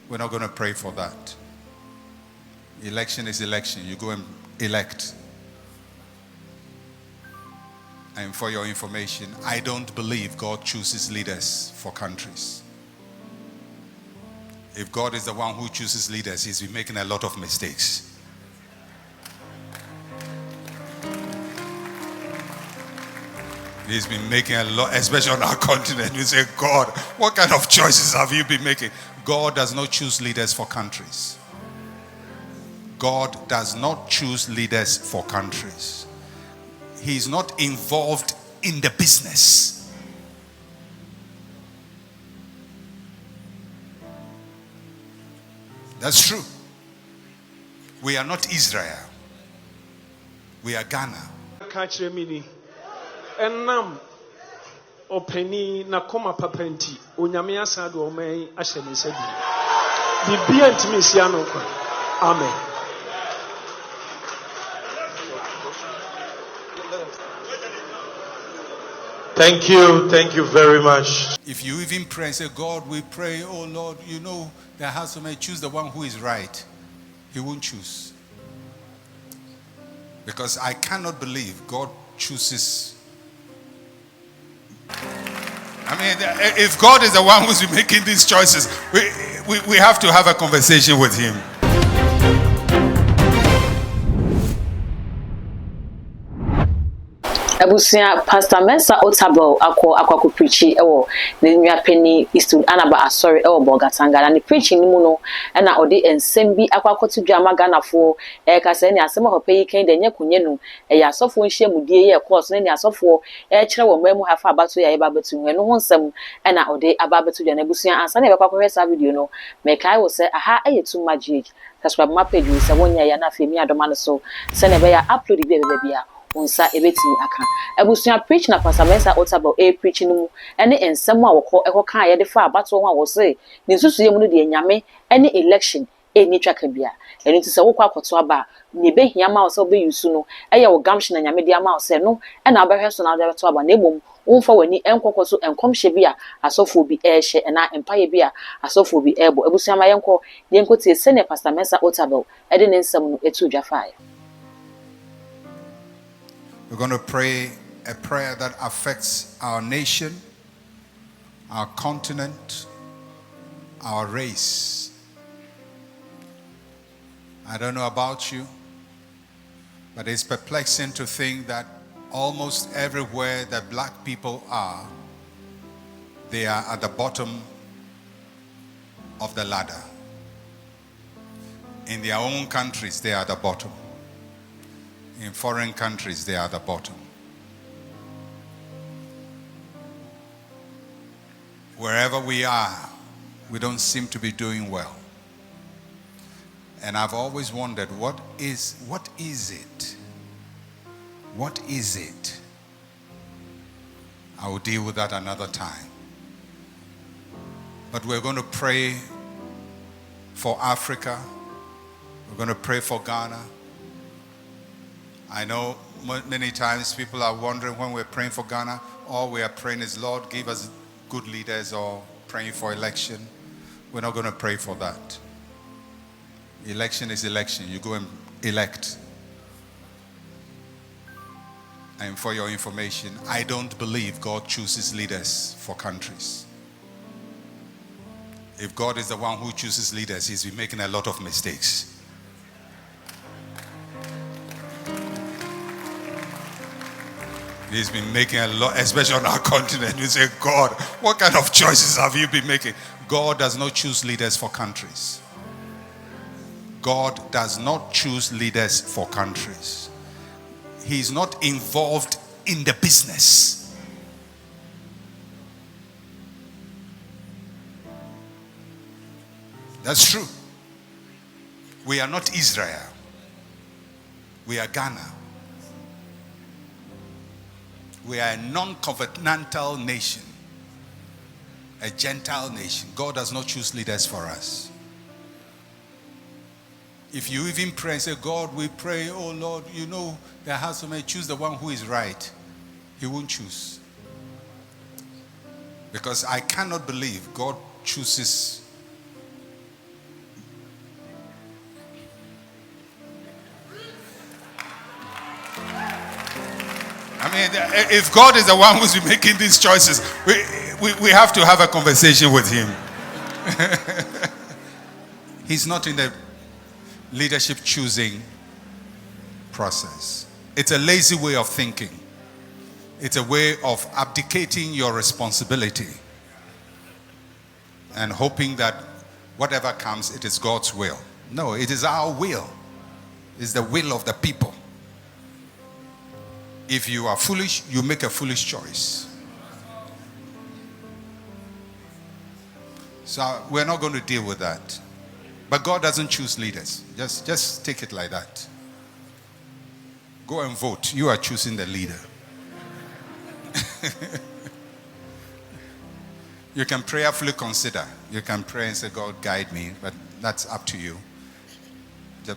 We're not going to pray for that. Election is election. You go and elect. And for your information, I don't believe God chooses leaders for countries. If God is the one who chooses leaders, he's been making a lot of mistakes. He's been making a lot, especially on our continent. We say, God, what kind of choices have you been making? God does not choose leaders for countries. God does not choose leaders for countries. He's not involved in the business. That's true. We are not Israel. We are Ghana. Enam openi na koma papenti onyame asado omai ahye ne sabi bibia ntimi sia no kwa amen. Thank you very much. If you even pray and say, God, we pray, oh Lord, you know the house may choose the one who is right, he won't choose. Because I cannot believe God chooses. I mean, if God is the one who's been making these choices, we have to have a conversation with him. Abusia Pastor Mensa Otabil akwa preachi ewo ne nua pani Eastwood Anaba asori ewo Bogatanga na ne preaching mu no na odi ensem bi akwa to dwa maganafo ka se ne asem hopa yi kan de nya kunye no ya asofo nhia mudie ye course ne asofo kire wo mamu hafa abato ya ba batu no ho nsem na odi aba batu dwa na abusia ansa na be kwa hwesa video no me kai wo se aha ayetu magic subscribe my page we se wonya ya na femi adoma no so se ne be ya upload bi bia unsa ebetimi aka abusuya preach na Pastor Mensa Otabil preaching mu ene ensem a wokọ kan ye de fa abato ho a wo se ne susuye mu no de nyame ene election eni twaka bia eni ti se wokọ akoto aba ne behia ma wo se obeyusu no eye wo gamshi na nyame de ama wo se no ena abehwe so na de to aba na emom wonfa wani enkokọ so enkomhye bia asofo bi ehye na empaye bia asofo bi ebo abusuya ma yenko tie se ne Pastor Mensa Otabil ede ne nsem no etu dwafae. We're going to pray a prayer that affects our nation, our continent, our race. I don't know about you, but it's perplexing to think that almost everywhere that black people are, they are at the bottom of the ladder. In their own countries, they are at the bottom. In foreign countries, they are at the bottom. Wherever we are, we don't seem to be doing well. And I've always wondered, what is it? What is it? I will deal with that another time. But we're going to pray for Africa. We're going to pray for Ghana. I know many times people are wondering when we're praying for Ghana, all we are praying is, Lord, give us good leaders, or praying for election. We're not going to pray for that. Election is election. You go and elect. And for your information, I don't believe God chooses leaders for countries. If God is the one who chooses leaders, he's been making a lot of mistakes. He's been making a lot, especially on our continent. We say, God, what kind of choices have you been making? God does not choose leaders for countries. God does not choose leaders for countries. He's not involved in the business. That's true. We are not Israel. We are Ghana. We are a non-covenantal nation, a Gentile nation. God does not choose leaders for us. If you even pray and say, God, we pray, oh Lord, you know the house may choose the one who is right, he won't choose. Because I cannot believe God chooses mean, if God is the one who's making these choices, we have to have a conversation with him. He's not in the leadership choosing process. It's a lazy way of thinking. It's a way of abdicating your responsibility and hoping that whatever comes, it is God's will. No, it is our will. It's the will of the people. If you are foolish, you make a foolish choice. So we're not going to deal with that. But God doesn't choose leaders. Just take it like that. Go and vote. You are choosing the leader. You can prayerfully consider. You can pray and say, God, guide me. But that's up to you.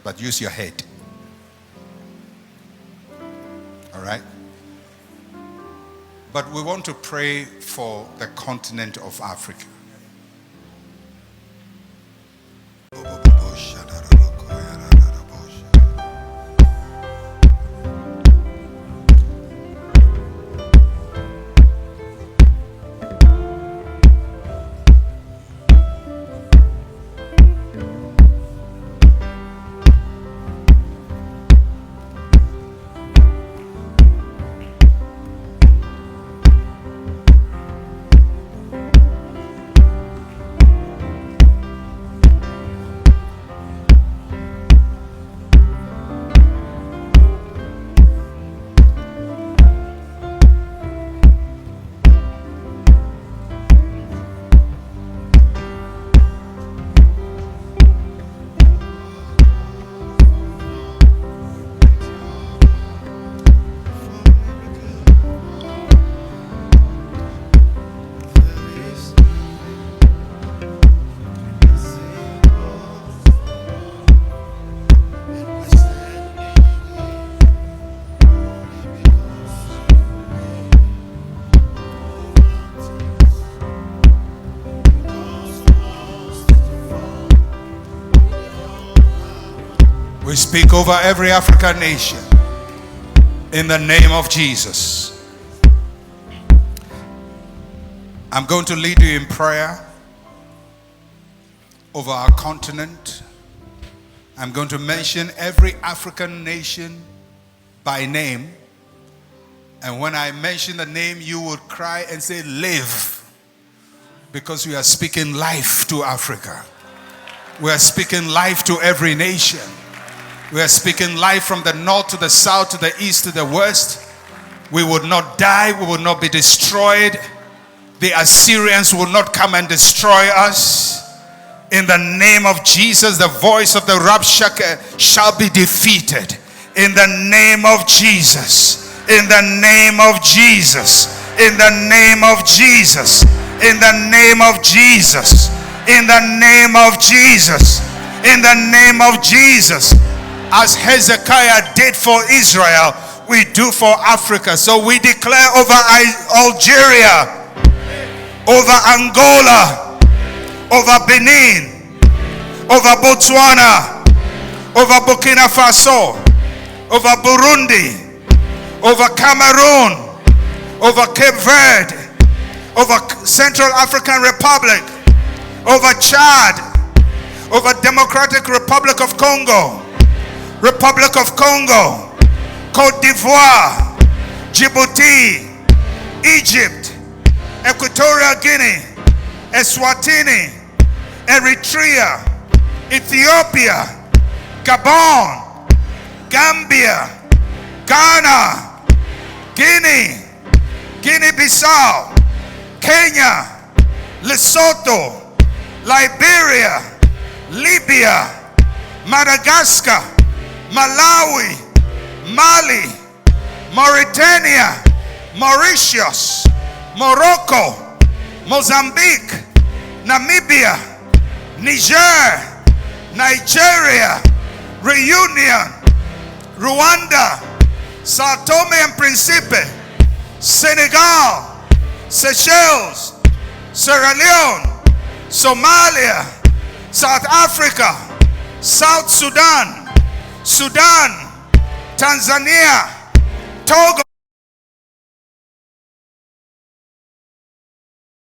But use your head. All right? But we want to pray for the continent of Africa. We speak over every African nation in the name of Jesus. I'm going to lead you in prayer over our continent. I'm going to mention every African nation by name. And when I mention the name, you would cry and say, live. Because we are speaking life to Africa. We are speaking life to every nation. We are speaking life from the north to the south, to the east, to the west. We would not die. We would not be destroyed. The Assyrians will not come and destroy us. In the name of Jesus, the voice of the Rabshakeh shall be defeated. In the name of Jesus. In the name of Jesus. In the name of Jesus. In the name of Jesus. In the name of Jesus. In the name of Jesus. As Hezekiah did for Israel, we do for Africa. So we declare over Algeria, over Angola, over Benin, over Botswana, over Burkina Faso, over Burundi, over Cameroon, over Cape Verde, over Central African Republic, over Chad, over Democratic Republic of Congo, Republic of Congo, Cote d'Ivoire, Djibouti, Egypt, Equatorial Guinea, Eswatini, Eritrea, Ethiopia, Gabon, Gambia, Ghana, Guinea, Guinea-Bissau, Kenya, Lesotho, Liberia, Libya, Madagascar, Malawi, Mali, Mauritania, Mauritius, Morocco, Mozambique, Namibia, Niger, Nigeria, Reunion, Rwanda, Sao Tome and Principe, Senegal, Seychelles, Sierra Leone, Somalia, South Africa, South Sudan, Sudan, Tanzania, Togo,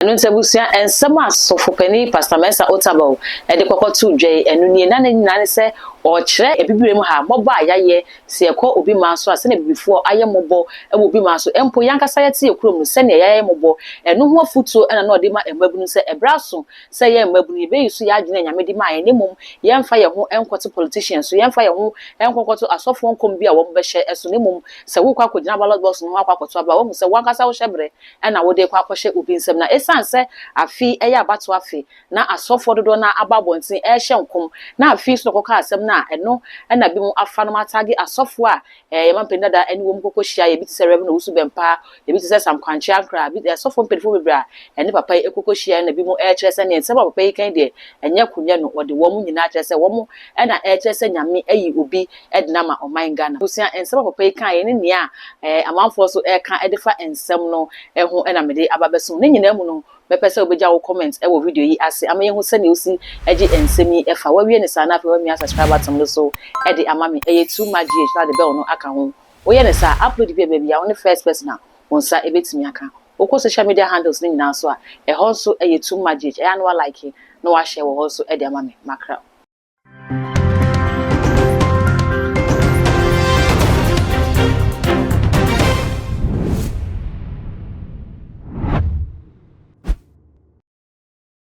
enu nsebusia ensema sofopani Pastor Mensa Otabil e de kokotu dwe enu nie na nyina ne se o kire ebibirem ha moba ayaye se ekọ obi ma so ase na bibifo aye mobo e obi ma so empo yankasa yete ekrom no se ne yaye mobo enu ho afutuo ena na ode ma emabunu se ebraso se ye emabunu be yisu ya adwene nyame de ma ye ne mum ye mfa ye ho enkoto politicians so ye mfa ye ho enkokoto asofo nkom bi a wo behye eso ne mum se wo kwa kogina ballot box no akwa koto aba wo se wankasa wo hyebre ena wo de kwa akohye obi nsem na esanse afi eya abato afi na asofo dodo na ababontin e hye nkom na afi so koka asem na eno ena bi mu afa no matagi asofo a ye mampenda da eni wo mkoko hia ye bi tse Reverend Owusu Bempah ye bi tse Sam Kwankye Ankra bi asofo mpedifo bebra eni papa ekoko hia na bi mu e kyerese ne nsem papa yi kan de enya kunye no wode wo mu nyina kyerese wo mu ena e kyerese nyame ayi obi edina ma oman Ghana busia nsem papa yi kan ye ne nia amanfo so e kan edefa ensem no ho ena mede ababeso ne nyina mu no mepese obeja wo comment e wo video yi ase ama ye hu se ne osi agi ensemi efa wawie ne sa na fa wami subscribe atom no so e de amami e too much na de bell no aka ho wo ye ne sa upload bi bia wo ne first person na wonsa ebetimi aka okọ social media handles ne nyina so a e ho so e too much e ya no like no wa share wo ho so e de amami makra